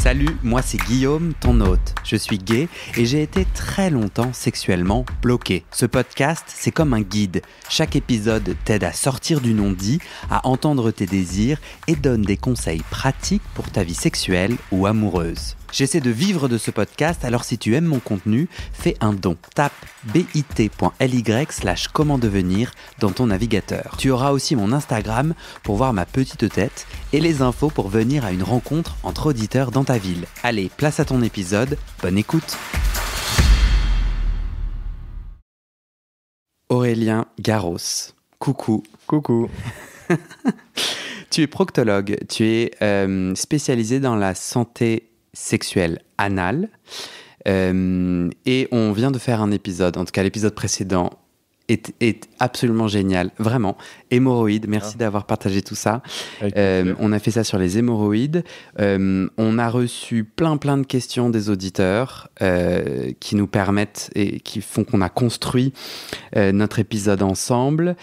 Salut, moi c'est Guillaume, ton hôte. Je suis gay et j'ai été très longtemps sexuellement bloqué. Ce podcast, c'est comme un guide. Chaque épisode t'aide à sortir du non-dit, à entendre tes désirs et donne des conseils pratiques pour ta vie sexuelle ou amoureuse. J'essaie de vivre de ce podcast, alors si tu aimes mon contenu, fais un don. Tape bit.ly/comment devenir dans ton navigateur. Tu auras aussi mon Instagram pour voir ma petite tête et les infos pour venir à une rencontre entre auditeurs dans ta ville. Allez, place à ton épisode, bonne écoute. Aurélien Garros, coucou. Coucou. Tu es proctologue, tu es spécialisé dans la santé sexuelle anale et on vient de faire un épisode, en tout cas l'épisode précédent est absolument génial, vraiment. Hémorroïdes, merci d'avoir partagé tout ça. On a fait ça sur les hémorroïdes. On a reçu plein de questions des auditeurs qui nous permettent et qui font qu'on a construit notre épisode ensemble.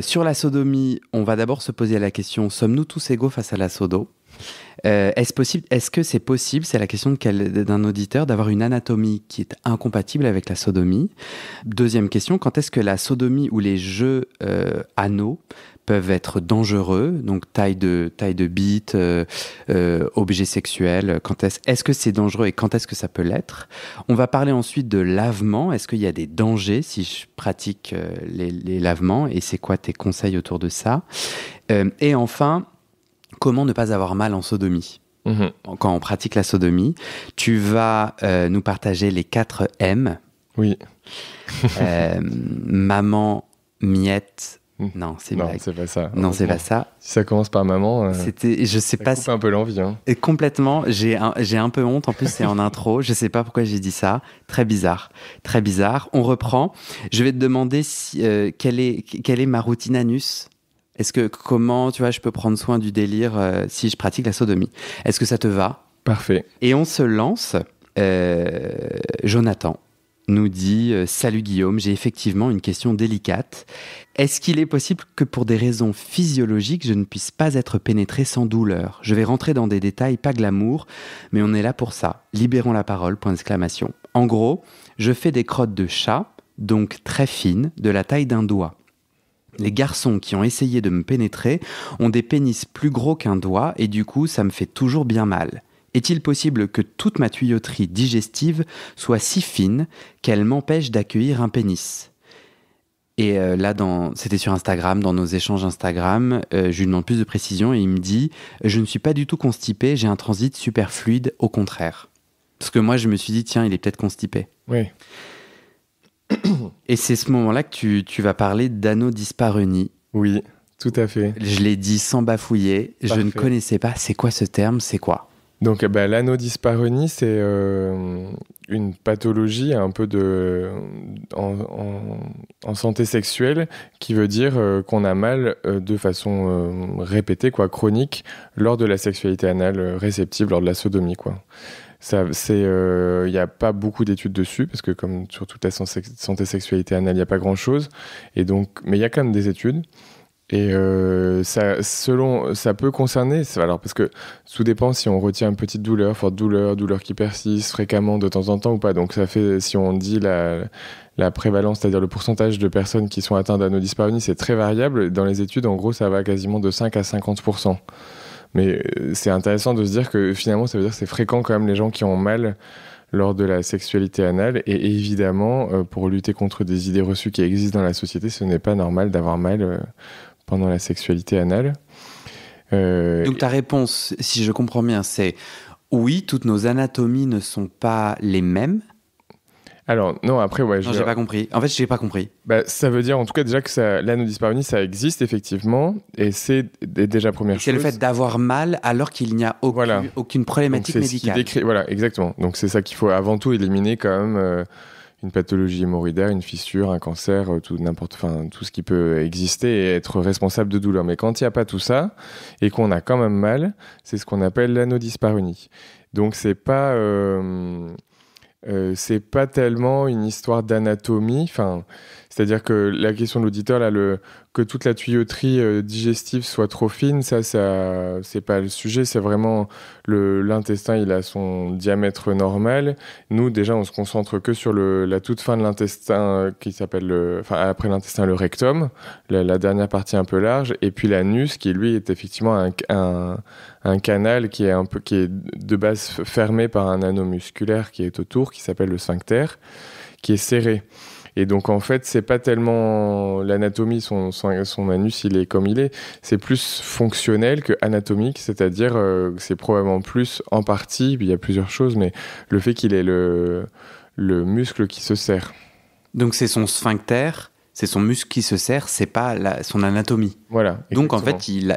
Sur la sodomie, on va d'abord se poser la question, sommes-nous tous égaux face à la sodo ? Est-ce que c'est possible, c'est la question d'un auditeur, d'avoir une anatomie qui est incompatible avec la sodomie ? Deuxième question, quand est-ce que la sodomie ou les jeux anaux peuvent être dangereux, donc taille de bite, objet sexuel, est-ce que c'est dangereux et quand est-ce que ça peut l'être ? On va parler ensuite de lavement, est-ce qu'il y a des dangers si je pratique les lavements et c'est quoi tes conseils autour de ça ? Et enfin, comment ne pas avoir mal en sodomie ? Quand on pratique la sodomie, tu vas nous partager les 4 M. Oui. Maman, miette. Non, c'est Non, c'est pas ça. Non, c'est pas ça. Si ça commence par maman, je sais pas. Ça coupe un peu l'envie. Hein. Et complètement. J'ai un peu honte. En plus, c'est en intro. Je sais pas pourquoi j'ai dit ça. Très bizarre. Très bizarre. On reprend. Je vais te demander quelle est ma routine anus. Comment, tu vois, je peux prendre soin du délire si je pratique la sodomie ? Est-ce que ça te va ? Parfait. Et on se lance. Jonathan nous dit « Salut Guillaume, j'ai effectivement une question délicate. Est-ce qu'il est possible que pour des raisons physiologiques, je ne puisse pas être pénétré sans douleur ? Je vais rentrer dans des détails pas glamour, mais on est là pour ça. Libérons la parole, ! En gros, je fais des crottes de chat, donc très fines, de la taille d'un doigt. Les garçons qui ont essayé de me pénétrer ont des pénis plus gros qu'un doigt et du coup, ça me fait toujours bien mal. Est-il possible que toute ma tuyauterie digestive soit si fine qu'elle m'empêche d'accueillir un pénis ? Et là, c'était sur Instagram, dans nos échanges Instagram, je lui demande plus de précision et il me dit « Je ne suis pas du tout constipé, j'ai un transit super fluide, au contraire. » Parce que moi, je me suis dit « Tiens, il est peut-être constipé. » Oui. Et c'est ce moment-là que tu vas parler d'anodyspareunie. Oui, tout à fait. Je l'ai dit sans bafouiller. Parfait. Je ne connaissais pas. C'est quoi ce terme ? C'est quoi ? Donc, l'anodyspareunie, c'est une pathologie un peu en santé sexuelle qui veut dire qu'on a mal de façon répétée, chronique, lors de la sexualité anale réceptive, lors de la sodomie, quoi. Il n'y a pas beaucoup d'études dessus, parce que comme sur toute la santé sexualité anale, il n'y a pas grand-chose. Mais il y a quand même des études. Et ça peut concerner, parce que tout dépend si on retient une petite douleur, forte douleur qui persiste fréquemment de temps en temps ou pas. Donc ça fait, si on dit la prévalence, c'est-à-dire le pourcentage de personnes qui sont atteintes d'anodyspareunie, c'est très variable. Dans les études, en gros, ça va quasiment de 5 à 50%. Mais c'est intéressant de se dire que finalement, ça veut dire que c'est fréquent quand même les gens qui ont mal lors de la sexualité anale. Et évidemment, pour lutter contre des idées reçues qui existent dans la société, ce n'est pas normal d'avoir mal pendant la sexualité anale. Donc ta réponse, si je comprends bien, c'est oui, toutes nos anatomies ne sont pas les mêmes. Alors, non, après, ouais. Non, j'ai pas compris. En fait, j'ai pas compris. Ça veut dire, en tout cas, déjà que l'anodyspareunie, ça existe, effectivement, et c'est déjà première chose. C'est le fait d'avoir mal alors qu'il n'y a aucune problématique médicale. Voilà, exactement. Donc, c'est ça qu'il faut avant tout éliminer quand même une pathologie hémorroïdaire, une fissure, un cancer, tout ce qui peut exister et être responsable de douleur. Mais quand il n'y a pas tout ça, et qu'on a quand même mal, c'est ce qu'on appelle l'anodyspareunie. Donc, c'est pas tellement une histoire d'anatomie. C'est-à-dire que la question de l'auditeur, là, que toute la tuyauterie digestive soit trop fine, ça, c'est pas le sujet. C'est vraiment l'intestin, il a son diamètre normal. Nous, déjà, on se concentre que sur la toute fin de l'intestin qui s'appelle, après l'intestin, le rectum, la dernière partie un peu large, et puis l'anus, qui lui est effectivement un canal qui est de base fermé par un anneau musculaire qui est autour, qui s'appelle le sphincter, qui est serré. Et donc, en fait, c'est pas tellement l'anatomie, son anus, il est comme il est. C'est plus fonctionnel que anatomique, c'est-à-dire c'est probablement plus en partie, il y a plusieurs choses, mais le fait qu'il ait le muscle qui se serre. Donc, c'est son sphincter, c'est son muscle qui se serre, c'est pas son anatomie. Voilà. Donc, en fait, il a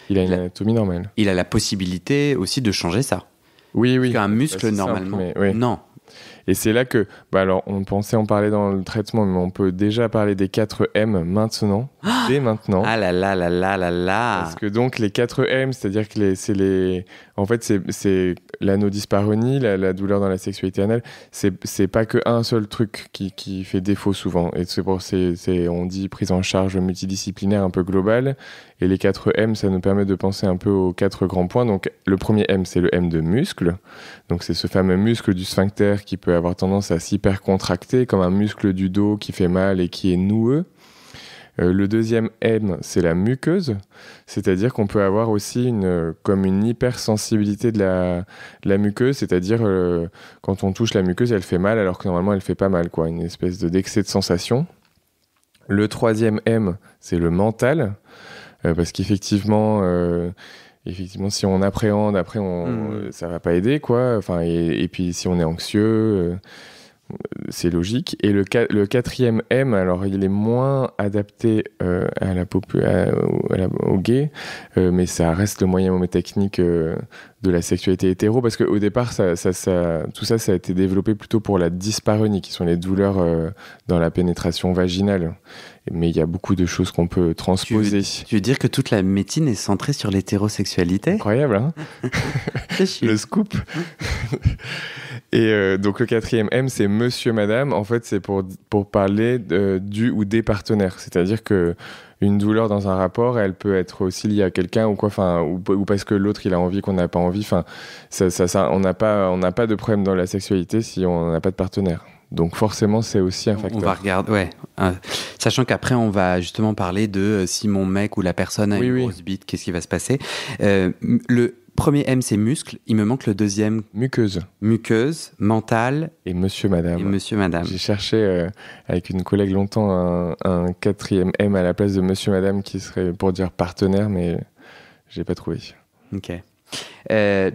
une anatomie normale. Il a la possibilité aussi de changer ça. Oui. Parce qu'un muscle, normalement, simple, oui. Non. Et c'est là que, alors, on pensait en parler dans le traitement, mais on peut déjà parler des 4 M maintenant, dès maintenant. Ah là là là là là là. Parce que donc, les 4 M, c'est-à-dire que en fait, c'est l'anodyspareunie, la douleur dans la sexualité anale, c'est pas que un seul truc qui fait défaut souvent. Et on dit prise en charge multidisciplinaire un peu globale. Et les 4 M, ça nous permet de penser un peu aux 4 grands points. Donc, le premier M, c'est le M de muscle. Donc, c'est ce fameux muscle du sphincter qui peut avoir tendance à s'hypercontracter, comme un muscle du dos qui fait mal et qui est noueux. Le deuxième M, c'est la muqueuse. C'est-à-dire qu'on peut avoir aussi comme une hypersensibilité de la muqueuse. C'est-à-dire, quand on touche la muqueuse, elle fait mal, alors que normalement, elle fait pas mal, quoi. Une espèce d'excès de sensation. Le troisième M, c'est le mental. Parce qu'effectivement, si on appréhende, après, ça va pas aider, quoi. Enfin, et puis, si on est anxieux, c'est logique. Et le quatrième M, alors, il est moins adapté aux gays, mais ça reste le moyen technique de la sexualité hétéro, parce qu'au départ, tout ça a été développé plutôt pour la dyspareunie, qui sont les douleurs dans la pénétration vaginale. Mais il y a beaucoup de choses qu'on peut transposer. Tu veux dire que toute la médecine est centrée sur l'hétérosexualité ? Incroyable, hein. Le scoop. Et donc le quatrième M, c'est monsieur, madame. En fait, c'est pour parler du ou des partenaires. C'est-à-dire que une douleur dans un rapport, elle peut être aussi liée à quelqu'un ou quoi, ou parce que l'autre il a envie qu'on n'a pas envie. Enfin, on n'a pas de problème dans la sexualité si on n'a pas de partenaire. Donc forcément, c'est aussi un facteur. On va regarder, ouais. Sachant qu'après, on va justement parler de si mon mec ou la personne a une grosse bite, qu'est-ce qui va se passer. Le premier M, c'est muscle. Il me manque le deuxième. Muqueuse. Muqueuse, mental. Et monsieur, madame. J'ai cherché avec une collègue longtemps un quatrième M à la place de monsieur, madame qui serait pour dire partenaire, mais j'ai pas trouvé. Ok.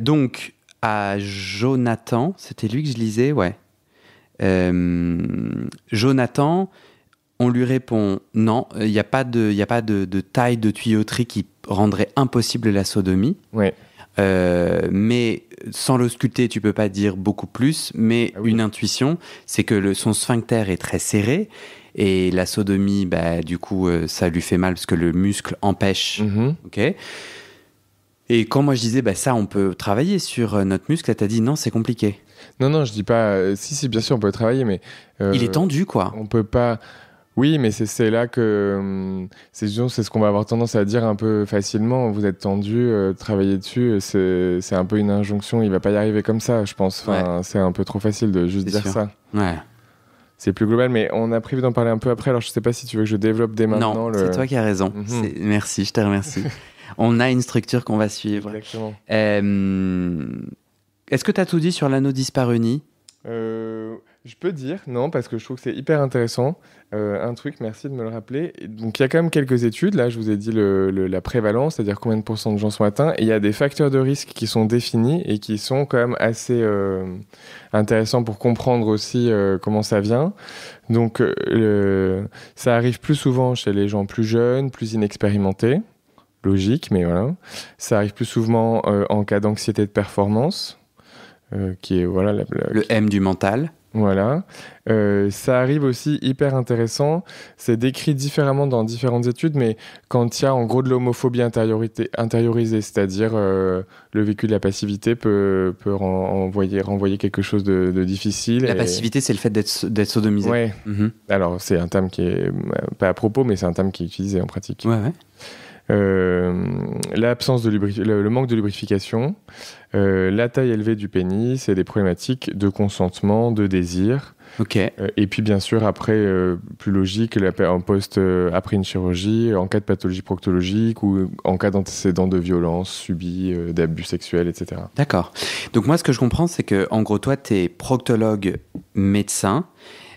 Donc, à Jonathan, c'était lui que je lisais, ouais. Jonathan, on lui répond non, il n'y a pas de taille de tuyauterie qui rendrait impossible la sodomie. Ouais. Mais sans l'ausculter, tu peux pas dire beaucoup plus. Mais une intuition, c'est que son sphincter est très serré et la sodomie, du coup, ça lui fait mal parce que le muscle empêche. Ok. Et quand moi je disais, ça, on peut travailler sur notre muscle, elle t'a dit non, c'est compliqué. Non, je dis pas. Si, bien sûr, on peut travailler, mais. Il est tendu, quoi. On peut pas. Oui, mais c'est là que. C'est ce qu'on va avoir tendance à dire un peu facilement. Vous êtes tendu, travaillez dessus. C'est un peu une injonction. Il va pas y arriver comme ça, je pense. Enfin, c'est un peu trop facile de juste dire ça. Ouais. C'est plus global, mais on a prévu d'en parler un peu après. Alors, je sais pas si tu veux que je développe dès maintenant. Non, c'est toi qui as raison. Merci, je te remercie. On a une structure qu'on va suivre. Exactement. Est-ce que tu as tout dit sur l'anodyspareunie ? Je peux dire, non, parce que je trouve que c'est hyper intéressant. Un truc, merci de me le rappeler. Donc, il y a quand même quelques études. Là, je vous ai dit la prévalence, c'est-à-dire combien de pourcents de gens sont atteints. Et il y a des facteurs de risque qui sont définis et qui sont quand même assez intéressants pour comprendre aussi comment ça vient. Donc, ça arrive plus souvent chez les gens plus jeunes, plus inexpérimentés. Logique, mais voilà. Ça arrive plus souvent en cas d'anxiété de performance. Qui est le M du mental. Voilà. Ça arrive aussi, hyper intéressant, c'est décrit différemment dans différentes études, mais quand il y a en gros de l'homophobie intériorisée, c'est-à-dire le vécu de la passivité peut renvoyer quelque chose de difficile. La passivité, c'est le fait d'être sodomisé. Ouais. Mhm. Alors, c'est un terme qui est pas à propos, mais c'est un terme qui est utilisé en pratique. Ouais, ouais. L'absence de le manque de lubrification, la taille élevée du pénis et des problématiques de consentement, de désir. Ok. Et puis bien sûr après, plus logique, en post après une chirurgie, en cas de pathologie proctologique ou en cas d'antécédents de violence subis, d'abus sexuels, etc. D'accord. Donc moi, ce que je comprends, c'est que en gros, toi, tu es proctologue médecin.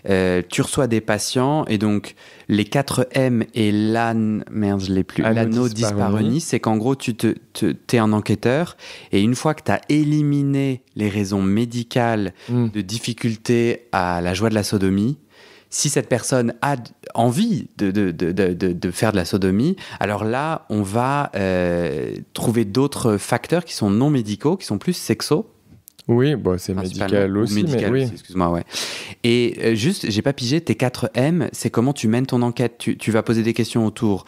Tu reçois des patients et donc les 4 M et l'anno disparonie, c'est qu'en gros t'es un enquêteur et une fois que tu as éliminé les raisons médicales de difficulté à la joie de la sodomie, si cette personne a envie de faire de la sodomie, alors là on va trouver d'autres facteurs qui sont non médicaux, qui sont plus sexos. Oui, bon, c'est médical aussi, mais oui. Aussi, excuse-moi, ouais. Et juste, j'ai pas pigé, tes 4 M, c'est comment tu mènes ton enquête. Tu vas poser des questions autour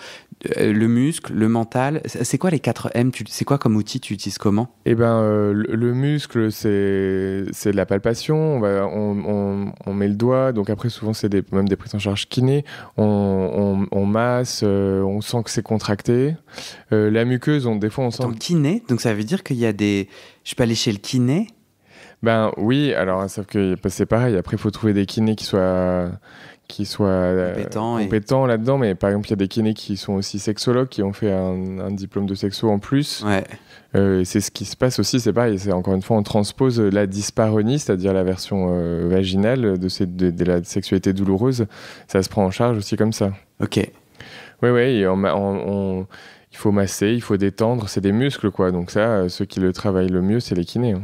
le muscle, le mental. C'est quoi les 4 M? C'est quoi comme outil? Tu utilises comment? Eh ben, le muscle, c'est de la palpation. On met le doigt. Donc après, souvent, c'est même des prises en charge kiné. On masse, on sent que c'est contracté. La muqueuse, des fois, on sent... Ton kiné, donc ça veut dire qu'il y a des... Je peux aller chez le kiné? Ben oui, alors sauf que c'est pareil. Après, il faut trouver des kinés qui soient compétents là-dedans. Mais par exemple, il y a des kinés qui sont aussi sexologues, qui ont fait un diplôme de sexo en plus. Ouais. C'est ce qui se passe aussi, c'est pareil. C'est encore une fois, on transpose la dysparonie, c'est-à-dire la version vaginale de la sexualité douloureuse. Ça se prend en charge aussi comme ça. Ok. Oui, il faut masser, il faut détendre. C'est des muscles, quoi. Donc ça, ceux qui le travaillent le mieux, c'est les kinés.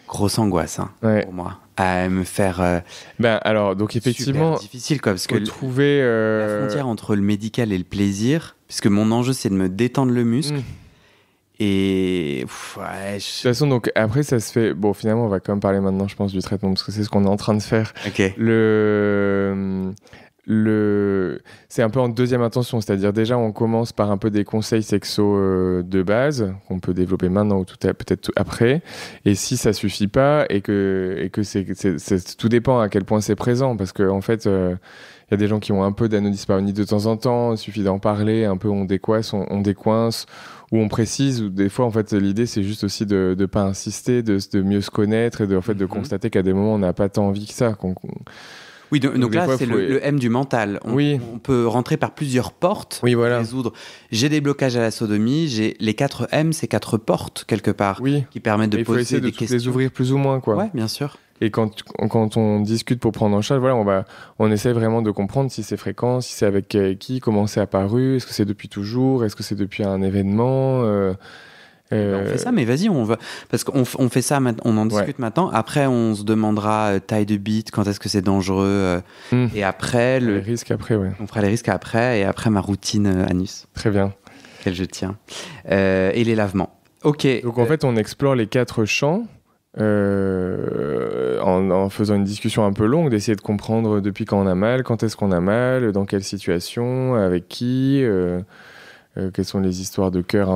Grosse angoisse, pour moi, à me faire. Alors, donc effectivement, super difficile, quoi, parce que trouver la frontière entre le médical et le plaisir, puisque mon enjeu c'est de me détendre le muscle. Et de toute façon, donc après ça se fait. Bon, finalement, on va quand même parler maintenant, je pense, du traitement parce que c'est ce qu'on est en train de faire. Ok. C'est un peu en deuxième intention, c'est-à-dire déjà on commence par un peu des conseils sexo de base qu'on peut développer maintenant ou peut-être après, et si ça suffit pas et que tout dépend à quel point c'est présent, parce que en fait il y a des gens qui ont un peu d'anodyspareunie de temps en temps, il suffit d'en parler un peu, on décoince ou on précise, ou des fois en fait l'idée c'est juste aussi de pas insister, de mieux se connaître et de constater qu'à des moments on n'a pas tant envie que ça. Oui, donc là, c'est le M du mental. On peut rentrer par plusieurs portes, résoudre. J'ai des blocages à la sodomie, les 4 M, c'est 4 portes, quelque part, qui permettent de poser des questions. Il faut essayer de les ouvrir plus ou moins, quoi. Ouais, bien sûr. Et quand on discute pour prendre en charge, on essaie vraiment de comprendre si c'est fréquent, si c'est avec qui, comment c'est apparu, est-ce que c'est depuis toujours, est-ce que c'est depuis un événement On fait ça, mais vas-y, parce qu'on fait ça, on en discute maintenant. Après, on se demandera taille de bite, quand est-ce que c'est dangereux, et après les risques après, on fera les risques après, et après ma routine anus. Très bien. Quel je tiens. Et les lavements. Ok. Donc en fait, on explore les 4 champs. En faisant une discussion un peu longue, d'essayer de comprendre depuis quand on a mal, quand est-ce qu'on a mal, dans quelle situation, avec qui. Quelles sont les histoires de cœur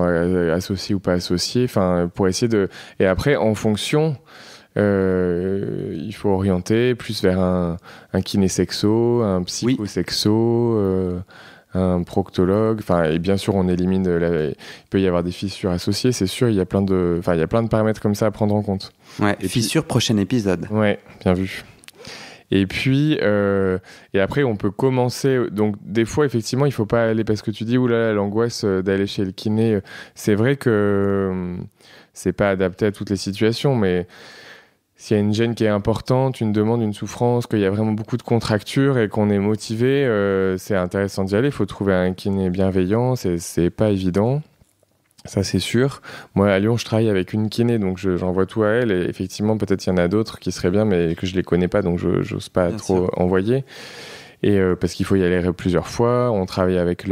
associées ou pas associées, pour essayer de... Et après, en fonction, il faut orienter plus vers un kiné-sexo, un psycho-sexo, un proctologue, et bien sûr, on élimine... il peut y avoir des fissures associées, c'est sûr, il y a plein de paramètres comme ça à prendre en compte. Ouais, fissures, prochain épisode. Ouais, bien vu. Et puis, et après, on peut commencer. Donc, des fois, effectivement, il faut pas aller parce que tu dis, oulala, l'angoisse d'aller chez le kiné. C'est vrai que c'est pas adapté à toutes les situations, mais s'il y a une gêne qui est importante, une demande, une souffrance, qu'il y a vraiment beaucoup de contractures et qu'on est motivé, c'est intéressant d'y aller. Il faut trouver un kiné bienveillant, c'est pas évident. Ça, c'est sûr. Moi, à Lyon, je travaille avec une kiné, donc j'envoie tout à elle. Et effectivement, peut-être il y en a d'autres qui seraient bien, mais que je les connais pas, donc je n'ose pas bien trop envoyer. Et parce qu'il faut y aller plusieurs fois. On travaille avec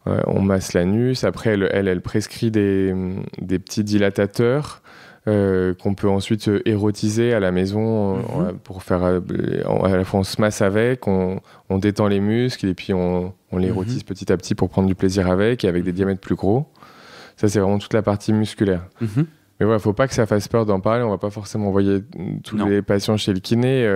on masse l'anus. Après, elle prescrit des petits dilatateurs qu'on peut ensuite érotiser à la maison pour faire à la fois on se masse avec, on détend les muscles et puis on l'érotise petit à petit pour prendre du plaisir avec et avec des diamètres plus gros. Ça, c'est vraiment toute la partie musculaire. Mais voilà, faut pas que ça fasse peur d'en parler. On va pas forcément envoyer tous les patients chez le kiné.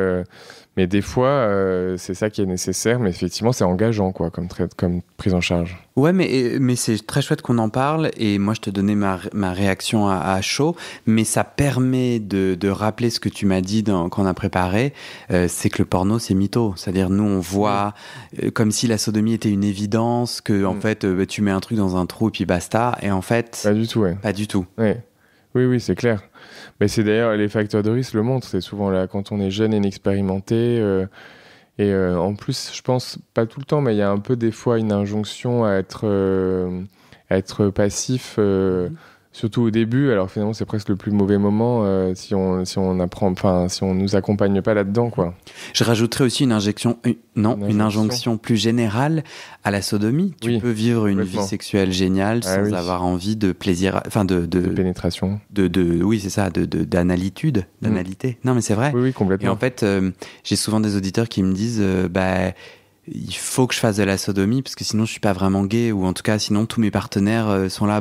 Mais des fois, c'est ça qui est nécessaire. Mais effectivement, c'est engageant, quoi, comme prise en charge. Ouais, mais c'est très chouette qu'on en parle. Et moi, je te donnais ma réaction à chaud. Mais ça permet de rappeler ce que tu m'as dit quand on a préparé. C'est que le porno, c'est mytho. C'est-à-dire, nous, on voit comme si la sodomie était une évidence, que en fait, tu mets un truc dans un trou et puis basta. Et en fait, pas du tout, ouais. Pas du tout. Ouais. Oui, c'est clair. Mais c'est d'ailleurs, les facteurs de risque le montrent. C'est souvent là, quand on est jeune et inexpérimenté. En plus, je pense, pas tout le temps, mais il y a un peu des fois une injonction à être passif, surtout au début. Alors finalement, c'est presque le plus mauvais moment si on nous accompagne pas là-dedans, quoi. Je rajouterais aussi une injonction plus générale à la sodomie. Tu peux vivre une vie sexuelle géniale sans avoir envie de plaisir, enfin de pénétration. Oui, c'est ça, d'analité. Non, mais c'est vrai. Oui, complètement. Et en fait, j'ai souvent des auditeurs qui me disent, il faut que je fasse de la sodomie parce que sinon je suis pas vraiment gay, ou en tout cas sinon tous mes partenaires sont là.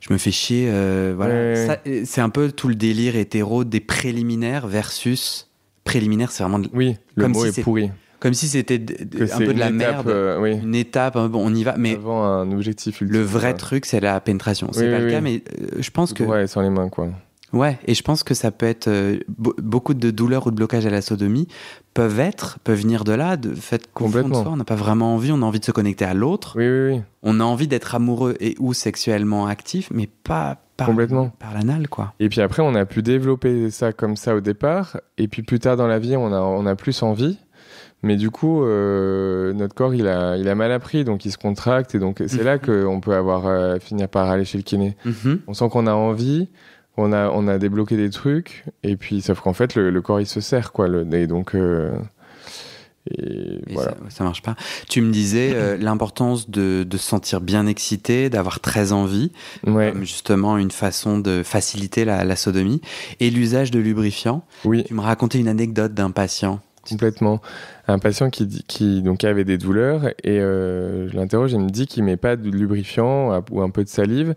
Je me fais chier. Voilà. Ça, c'est un peu tout le délire hétéro des préliminaires versus préliminaire, c'est vraiment. Oui, le mot est pourri. Comme si c'était un peu de la merde. Une étape, on y va. Mais avant un objectif ultime. Le vrai truc, c'est la pénétration. C'est pas le cas, mais je pense que. Ouais, sans les mains, quoi. Ouais, et je pense que ça peut être beaucoup de douleurs ou de blocages à la sodomie peuvent venir de là, de fait qu'au fond de soi, on n'a pas vraiment envie, on a envie de se connecter à l'autre. Oui. On a envie d'être amoureux et ou sexuellement actif, mais pas par l'anal, quoi. Et puis après, on a pu développer ça comme ça au départ, et puis plus tard dans la vie, on a plus envie. Mais du coup, notre corps, il a mal appris, donc il se contracte, et donc c'est là qu'on peut finir par aller chez le kiné. On sent qu'on a envie. On a débloqué des trucs, et puis sauf qu'en fait le corps il se serre, quoi, et donc voilà. Ça marche pas. Tu me disais l'importance de se sentir bien excité, d'avoir très envie, comme justement une façon de faciliter la sodomie, et l'usage de lubrifiant. Oui. Tu me racontais une anecdote d'un patient. Complètement. Un patient qui donc avait des douleurs, et je l'interroge, il me dit qu'il met pas de lubrifiant ou un peu de salive.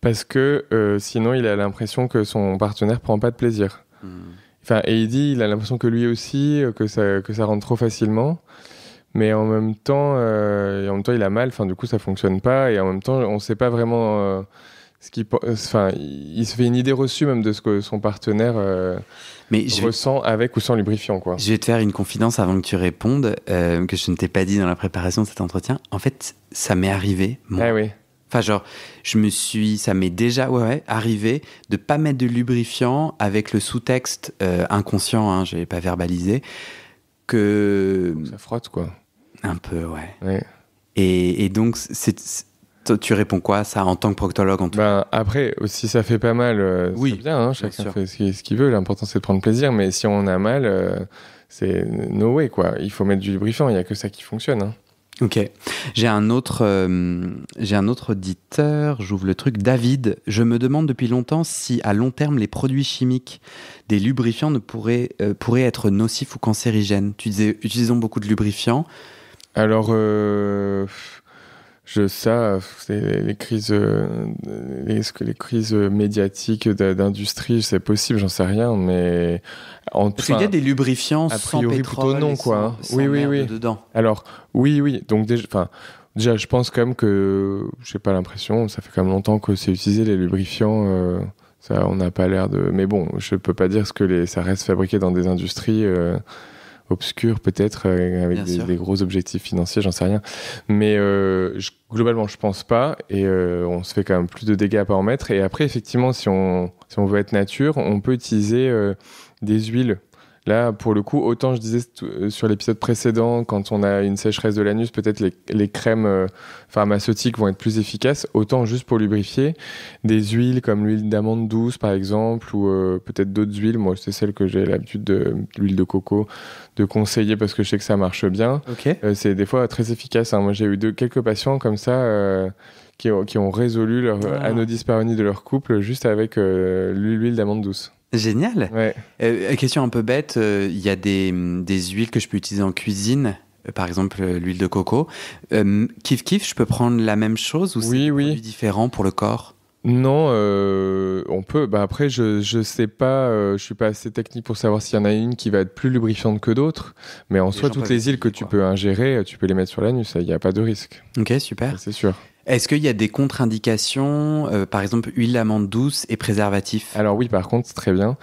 Parce que sinon, il a l'impression que son partenaire prend pas de plaisir. Enfin, et il dit, il a l'impression que lui aussi, que ça rentre trop facilement. Mais en même temps, il a mal. Enfin, du coup, ça fonctionne pas. Et en même temps, on sait pas vraiment il se fait une idée reçue même de ce que son partenaire ressent avec ou sans lubrifiant, quoi. Je vais te faire une confidence avant que tu répondes, que je ne t'ai pas dit dans la préparation de cet entretien. En fait, ça m'est arrivé, moi. Ah oui. Enfin, genre, ça m'est déjà arrivé de pas mettre de lubrifiant avec le sous-texte inconscient, je l'ai pas verbalisé, que... Ça frotte, quoi. Un peu, ouais. Et donc, tu réponds quoi à ça en tant que proctologue, en tout cas? Après, si ça fait pas mal, c'est bien, chacun fait ce qu'il veut. L'important, c'est de prendre plaisir, mais si on a mal, c'est no way, quoi. Il faut mettre du lubrifiant, il n'y a que ça qui fonctionne, Ok. J'ai un autre auditeur, j'ouvre le truc. David, je me demande depuis longtemps si à long terme les produits chimiques des lubrifiants pourraient être nocifs ou cancérigènes. Tu disais, utilisons beaucoup de lubrifiants. Alors, c'est les crises médiatiques d'industrie, c'est possible, j'en sais rien, mais parce qu'il y a des lubrifiants sans pétrole, plutôt non, quoi. Sans merde dedans. Alors oui, donc déjà, je pense quand même que j'ai pas l'impression, ça fait quand même longtemps que c'est utilisé les lubrifiants, ça, on n'a pas l'air de, mais bon, je peux pas dire ça reste fabriqué dans des industries obscures peut-être, avec des gros objectifs financiers, j'en sais rien. Mais globalement, je pense pas, et on se fait quand même plus de dégâts à pas en mettre. Et après, effectivement, si on veut être nature, on peut utiliser des huiles. Là, pour le coup, autant je disais sur l'épisode précédent, quand on a une sécheresse de l'anus, peut-être les crèmes pharmaceutiques vont être plus efficaces, autant juste pour lubrifier. Des huiles comme l'huile d'amande douce, par exemple, ou peut-être d'autres huiles. Moi, c'est celle que j'ai l'habitude l'huile de coco, de conseiller parce que je sais que ça marche bien. Ok. C'est des fois très efficace. Hein. Moi, j'ai eu quelques patients comme ça qui ont résolu leur anodyspareunie de leur couple juste avec l'huile d'amande douce. Génial. Ouais. Question un peu bête, il y a des huiles que je peux utiliser en cuisine, par exemple l'huile de coco. Kiff, je peux prendre la même chose ou c'est des produits différents pour le corps? Non, on peut. Bah après, je sais pas, je suis pas assez technique pour savoir s'il y en a une qui va être plus lubrifiante que d'autres. Mais en soi, toutes les huiles que tu peux ingérer, tu peux les mettre sur l'anus. Il n'y a pas de risque. Ok, super. Ça, c'est sûr. Est-ce qu'il y a des contre-indications, par exemple huile d'amande douce et préservatif? Alors oui, par contre, c'est très bien.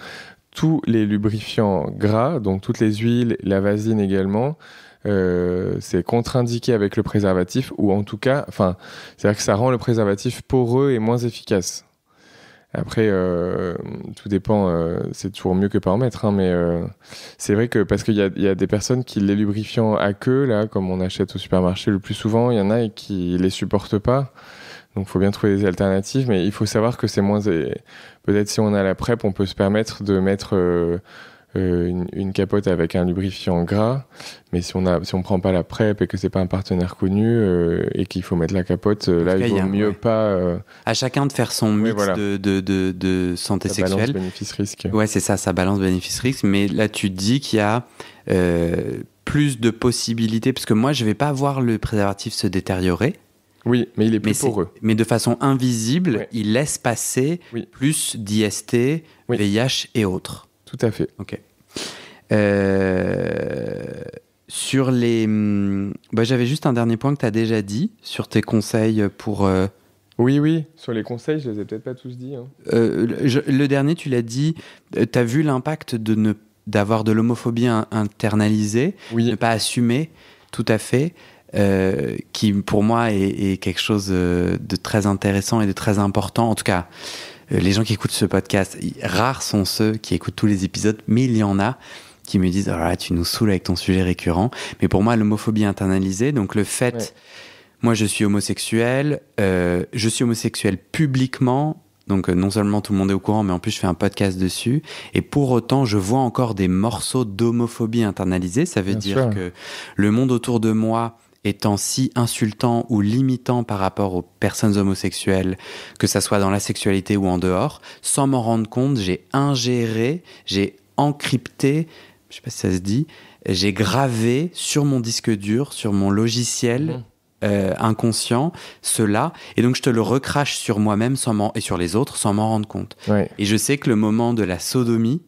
Tous les lubrifiants gras, donc toutes les huiles, la vasine également, c'est contre-indiqué avec le préservatif, ou en tout cas, c'est-à-dire que ça rend le préservatif poreux et moins efficace. Après, tout dépend, c'est toujours mieux que pas en mettre, hein, mais c'est vrai que parce qu'il y a des personnes qui les lubrifiants à queue, là, comme on achète au supermarché le plus souvent, il y en a qui les supportent pas. Donc, il faut bien trouver des alternatives, mais il faut savoir que c'est moins... Peut-être si on a la PrEP, on peut se permettre de mettre une capote avec un lubrifiant gras, mais si on prend pas la PrEP et que c'est pas un partenaire connu et qu'il faut mettre la capote, là, il vaut mieux pas... À chacun de faire son mix de santé sexuelle. Balance bénéfice-risque. Ouais, c'est ça, sa balance bénéfice-risque. Mais là, tu te dis qu'il y a plus de possibilités, parce que moi, je vais pas voir le préservatif se détériorer. Oui, mais il est plus poreux. Mais de façon invisible, il laisse passer plus d'IST, VIH et autres. Tout à fait. Ok. Sur les... j'avais juste un dernier point que tu as déjà dit, sur tes conseils pour... Oui, sur les conseils, je les ai peut-être pas tous dit. Hein. Le dernier, tu l'as dit, tu as vu l'impact d'avoir de l'homophobie internalisée, ne pas assumer, tout à fait, qui pour moi est quelque chose de très intéressant et de très important. En tout cas, les gens qui écoutent ce podcast, rares sont ceux qui écoutent tous les épisodes, mais il y en a qui me disent « Oh là, tu nous saoules avec ton sujet récurrent ». Mais pour moi, l'homophobie internalisée, donc le fait... Ouais. Moi, je suis homosexuel publiquement, donc non seulement tout le monde est au courant, mais en plus je fais un podcast dessus, et pour autant, je vois encore des morceaux d'homophobie internalisée. Ça veut dire que le monde autour de moi étant si insultant ou limitant par rapport aux personnes homosexuelles, que ça soit dans la sexualité ou en dehors, sans m'en rendre compte, j'ai ingéré, j'ai encrypté, je sais pas si ça se dit, j'ai gravé sur mon disque dur, sur mon logiciel inconscient, cela, et donc je te le recrache sur moi-même et sur les autres sans m'en rendre compte. Ouais. Et je sais que le moment de la sodomie,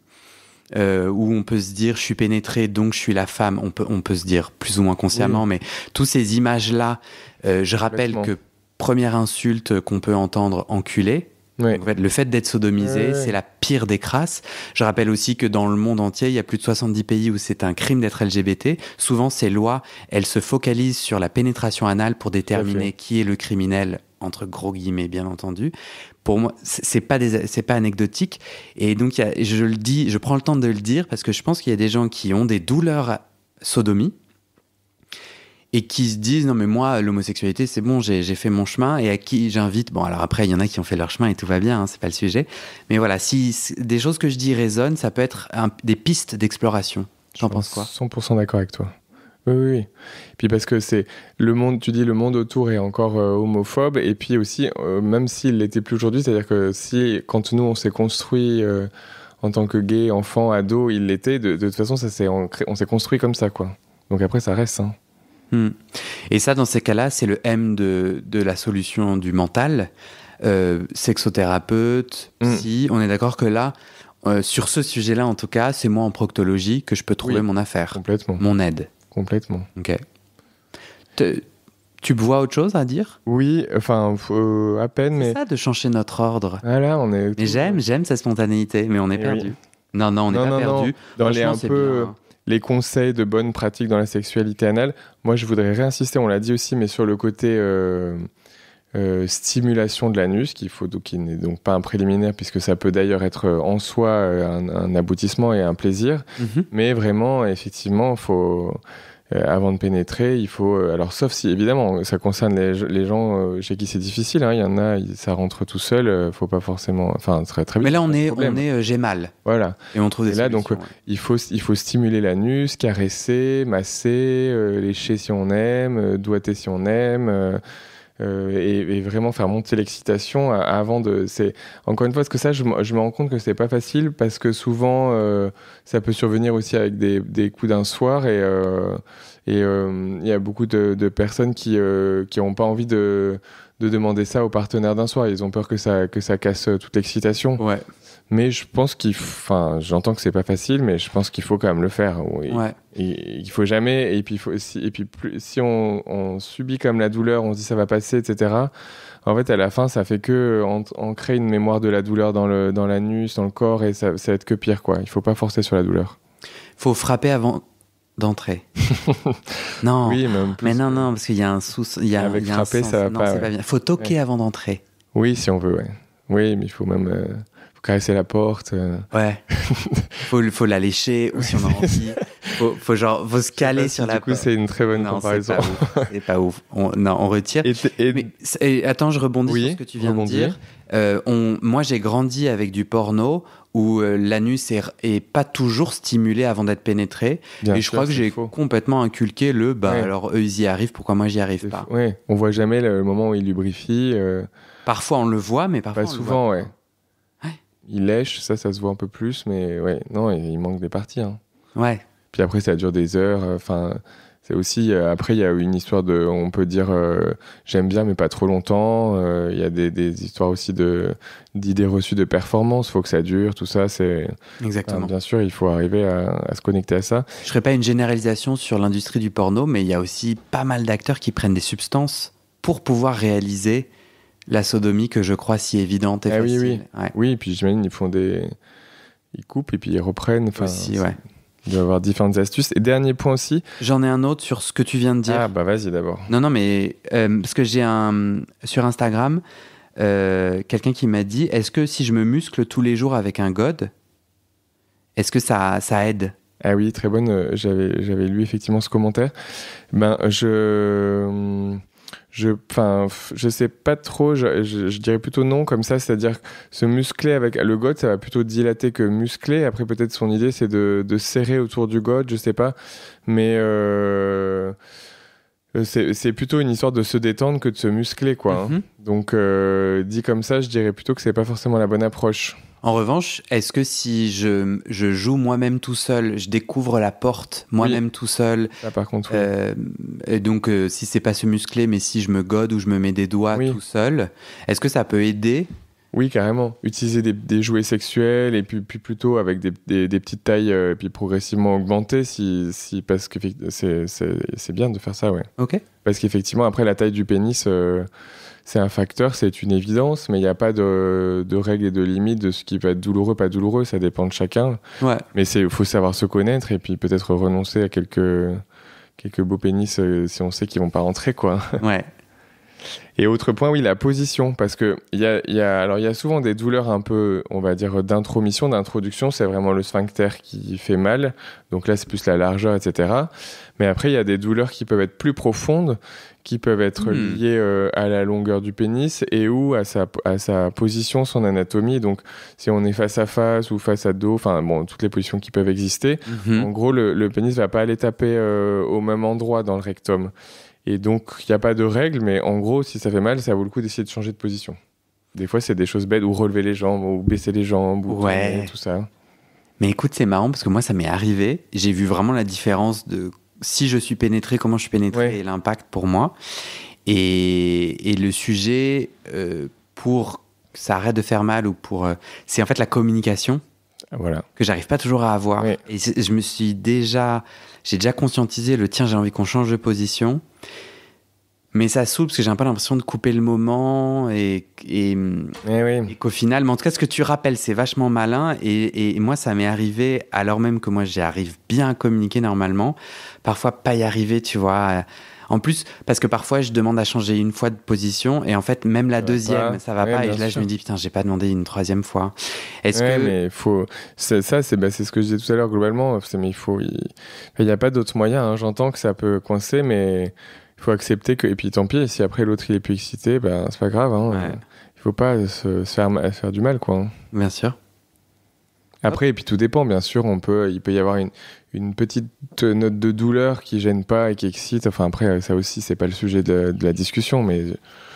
où on peut se dire je suis pénétré donc je suis la femme, on peut se dire plus ou moins consciemment, mais toutes ces images-là, je rappelle que première insulte qu'on peut entendre, enculé. Ouais. En fait, le fait d'être sodomisé, c'est la pire des crasses. Je rappelle aussi que dans le monde entier, il y a plus de 70 pays où c'est un crime d'être LGBT. Souvent, ces lois, elles se focalisent sur la pénétration anale pour déterminer qui est le criminel, entre gros guillemets, bien entendu. Pour moi, c'est pas anecdotique. Et donc, je prends le temps de le dire parce que je pense qu'il y a des gens qui ont des douleurs à sodomie et qui se disent non mais moi l'homosexualité c'est bon, j'ai fait mon chemin, et à qui j'invite, bon alors après il y en a qui ont fait leur chemin et tout va bien, hein, c'est pas le sujet, mais voilà, si des choses que je dis résonnent, ça peut être des pistes d'exploration. T'en penses quoi? 100% d'accord avec toi. Oui. Puis parce que c'est le monde, tu dis le monde autour est encore homophobe, et puis aussi même s'il l'était plus aujourd'hui, c'est-à-dire que quand nous on s'est construit en tant que gay, enfant, ado, il l'était, de toute façon on s'est construit comme ça quoi. Donc après ça reste. Hein. Et ça, dans ces cas-là, c'est le M de la solution du mental. Sexothérapeute, psy, on est d'accord que là, sur ce sujet-là, en tout cas, c'est moi en proctologie que je peux trouver mon affaire. Complètement. Mon aide. Complètement. Ok. Tu vois autre chose à dire? Oui, enfin, à peine, mais... C'est ça, de changer notre ordre. Voilà, on est... Mais j'aime sa spontanéité, mais on est perdu. Oui. Non, on n'est pas perdu. Dans les un peu... Bien. Les conseils de bonnes pratiques dans la sexualité anale, moi je voudrais réinsister, on l'a dit aussi, mais sur le côté stimulation de l'anus, qui n'est donc pas un préliminaire, puisque ça peut d'ailleurs être en soi un aboutissement et un plaisir. Mais vraiment, effectivement, avant de pénétrer, il faut... alors, sauf si, évidemment, ça concerne les gens chez qui c'est difficile. Il y en a, ça rentre tout seul. Faut pas forcément... Enfin, très, très vite. Mais là, on est j'ai mal. Voilà. Et on trouve des solutions. Là, donc, il faut stimuler l'anus, caresser, masser, lécher si on aime, doigter si on aime... et vraiment faire monter l'excitation avant de... Encore une fois, parce que ça, je me rends compte que c'est pas facile, parce que souvent, ça peut survenir aussi avec des coups d'un soir, et il y a beaucoup de personnes qui n'ont pas envie de demander ça au partenaire d'un soir. Ils ont peur que ça casse toute l'excitation. Ouais. Mais je pense j'entends que c'est pas facile, mais je pense qu'il faut quand même le faire. Ouais. Il faut jamais, et puis si on subit comme la douleur, on se dit ça va passer, etc. En fait, à la fin, ça fait que on crée une mémoire de la douleur dans l'anus, dans le corps, et ça va être que pire, quoi. Il faut pas forcer sur la douleur. Faut frapper avant d'entrer. Non. Oui, mais non, parce qu'il y a un avec frapper, ça va non, pas. C'est pas bien. Faut toquer avant d'entrer. Oui, si on veut, ouais. Oui, mais il faut même caresser la porte. Ouais. faut la lécher, ou si on a envie. Faut se caler sur la porte. Du coup, c'est une très bonne comparaison. C'est pas ouf. On retire. Mais attends, je rebondis sur ce que tu viens de dire. Moi, j'ai grandi avec du porno où l'anus est pas toujours stimulé avant d'être pénétré. Bien et sûr, je crois que j'ai complètement inculqué alors eux, ils y arrivent, pourquoi moi, j'y arrive pas. Ouais. On voit jamais le moment où ils lubrifient. Parfois, on le voit, mais parfois, pas souvent, ouais. Il lèche, ça se voit un peu plus, mais ouais, non, il manque des parties. Hein. Ouais. Puis après, ça dure des heures. Enfin, c'est aussi. Après, il y a une histoire on peut dire, j'aime bien, mais pas trop longtemps. Il y a des histoires aussi d'idées reçues de performance. Faut que ça dure, tout ça. Exactement. Bien sûr, il faut arriver à se connecter à ça. Je ferai pas une généralisation sur l'industrie du porno, mais il y a aussi pas mal d'acteurs qui prennent des substances pour pouvoir réaliser la sodomie, que je crois si évidente et facile. Oui. Ouais. Oui, et puis j'imagine ils coupent et puis ils reprennent. Aussi, ouais. Il doit y avoir différentes astuces. Et dernier point aussi. J'en ai un autre sur ce que tu viens de dire. Ah bah vas-y d'abord. Non, mais parce que j'ai sur Instagram quelqu'un qui m'a dit, est-ce que si je me muscle tous les jours avec un god, est-ce que ça aide? Ah oui, très bonne. J'avais lu effectivement ce commentaire. Je sais pas trop, je dirais plutôt non comme ça, c'est-à-dire se muscler avec le god, ça va plutôt dilater que muscler. Après, peut-être son idée, c'est de serrer autour du god, je sais pas. Mais c'est plutôt une histoire de se détendre que de se muscler, quoi. Hein. Donc, dit comme ça, je dirais plutôt que c'est pas forcément la bonne approche. En revanche, est-ce que si je joue moi-même tout seul, je découvre la porte moi-même tout seul, ça, par contre, et donc si c'est pas se muscler, mais si je me gode ou je me mets des doigts tout seul, est-ce que ça peut aider? Oui, carrément. Utiliser des jouets sexuels, et puis plutôt avec des petites tailles, et puis progressivement augmenter, parce que c'est bien de faire ça, ouais. Ok. Parce qu'effectivement, après, la taille du pénis, c'est un facteur, c'est une évidence, mais il n'y a pas de règles et de limites de ce qui peut être douloureux, pas douloureux, ça dépend de chacun. Ouais. Mais il faut savoir se connaître, et puis peut-être renoncer à quelques beaux pénis si on sait qu'ils vont pas rentrer, quoi. Ouais. Et autre point, oui, la position, parce que il y a souvent des douleurs un peu, on va dire, d'intromission, d'introduction, c'est vraiment le sphincter qui fait mal, donc là c'est plus la largeur, etc. Mais après, il y a des douleurs qui peuvent être plus profondes, qui peuvent être liées à la longueur du pénis et ou à sa position, son anatomie. Donc, si on est face à face ou face à dos, enfin bon, toutes les positions qui peuvent exister, en gros, le pénis va pas aller taper au même endroit dans le rectum. Et donc, il n'y a pas de règle, mais en gros, si ça fait mal, ça vaut le coup d'essayer de changer de position. Des fois, c'est des choses bêtes, ou relever les jambes, ou baisser les jambes, ou tout ça. Mais écoute, c'est marrant, parce que moi, ça m'est arrivé. J'ai vu vraiment la différence de si je suis pénétré, comment je suis pénétré, et l'impact pour moi. Et le sujet, pour que ça arrête de faire mal, ou pour... c'est en fait la communication, que j'arrive pas toujours à avoir. Oui. Et j'ai déjà conscientisé tiens, j'ai envie qu'on change de position. Mais ça saoule parce que j'ai un peu l'impression de couper le moment et qu'au final, mais en tout cas, ce que tu rappelles, c'est vachement malin. Et moi, ça m'est arrivé, alors même que moi, j'arrive bien à communiquer normalement. Parfois, pas y arriver, tu vois. En plus, parce que parfois, je demande à changer une fois de position et en fait, même la deuxième, ça va pas. Et là, je me dis, putain, j'ai pas demandé une troisième fois. Mais faut... c'est ce que je disais tout à l'heure globalement. Mais il n'y a pas d'autre moyen. Hein. J'entends que ça peut coincer, mais il faut accepter que. Et puis tant pis, si après l'autre il est plus excité, c'est pas grave. Hein. Ouais. Il faut pas se faire du mal, quoi. Bien sûr. Après, et puis tout dépend, bien sûr. Il peut y avoir une petite note de douleur qui gêne pas et qui excite. Enfin, après, ça aussi, c'est pas le sujet de la discussion, mais.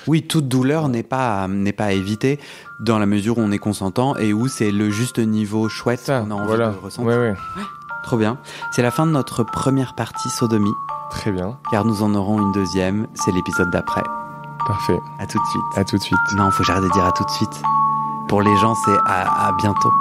Oui, toute douleur n'est pas à éviter dans la mesure où on est consentant et où c'est le juste niveau chouette qu'on a envie de ressentir. Ouais. Trop bien. C'est la fin de notre première partie sodomie. Très bien. Car nous en aurons une deuxième, c'est l'épisode d'après. Parfait. À tout de suite. À tout de suite. Non, faut que j'arrête de dire à tout de suite. Pour les gens, c'est à bientôt.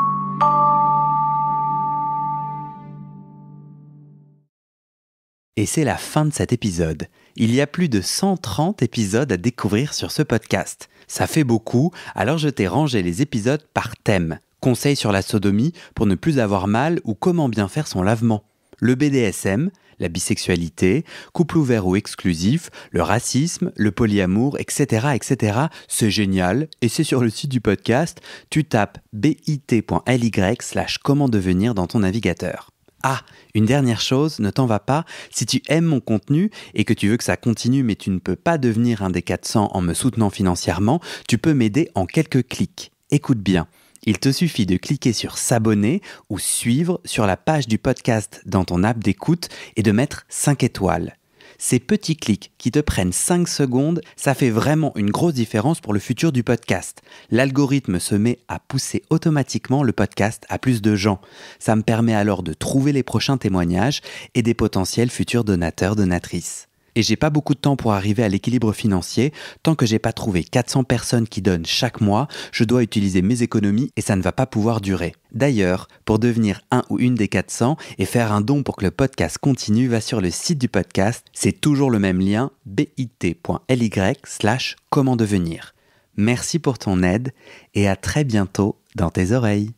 Et c'est la fin de cet épisode. Il y a plus de 130 épisodes à découvrir sur ce podcast. Ça fait beaucoup, alors je t'ai rangé les épisodes par thème. Conseils sur la sodomie pour ne plus avoir mal ou comment bien faire son lavement. Le BDSM, la bisexualité, couple ouvert ou exclusif, le racisme, le polyamour, etc. etc. C'est génial et c'est sur le site du podcast. Tu tapes bit.ly/comment devenir dans ton navigateur. Ah, une dernière chose, ne t'en va pas, si tu aimes mon contenu et que tu veux que ça continue mais tu ne peux pas devenir un des 400 en me soutenant financièrement, tu peux m'aider en quelques clics. Écoute bien, il te suffit de cliquer sur s'abonner ou suivre sur la page du podcast dans ton app d'écoute et de mettre 5 étoiles. Ces petits clics qui te prennent 5 secondes, ça fait vraiment une grosse différence pour le futur du podcast. L'algorithme se met à pousser automatiquement le podcast à plus de gens. Ça me permet alors de trouver les prochains témoignages et des potentiels futurs donateurs, donatrices. Et j'ai pas beaucoup de temps pour arriver à l'équilibre financier. Tant que j'ai pas trouvé 400 personnes qui donnent chaque mois, je dois utiliser mes économies et ça ne va pas pouvoir durer. D'ailleurs, pour devenir un ou une des 400 et faire un don pour que le podcast continue, va sur le site du podcast. C'est toujours le même lien, bit.ly/comment devenir. Merci pour ton aide et à très bientôt dans tes oreilles.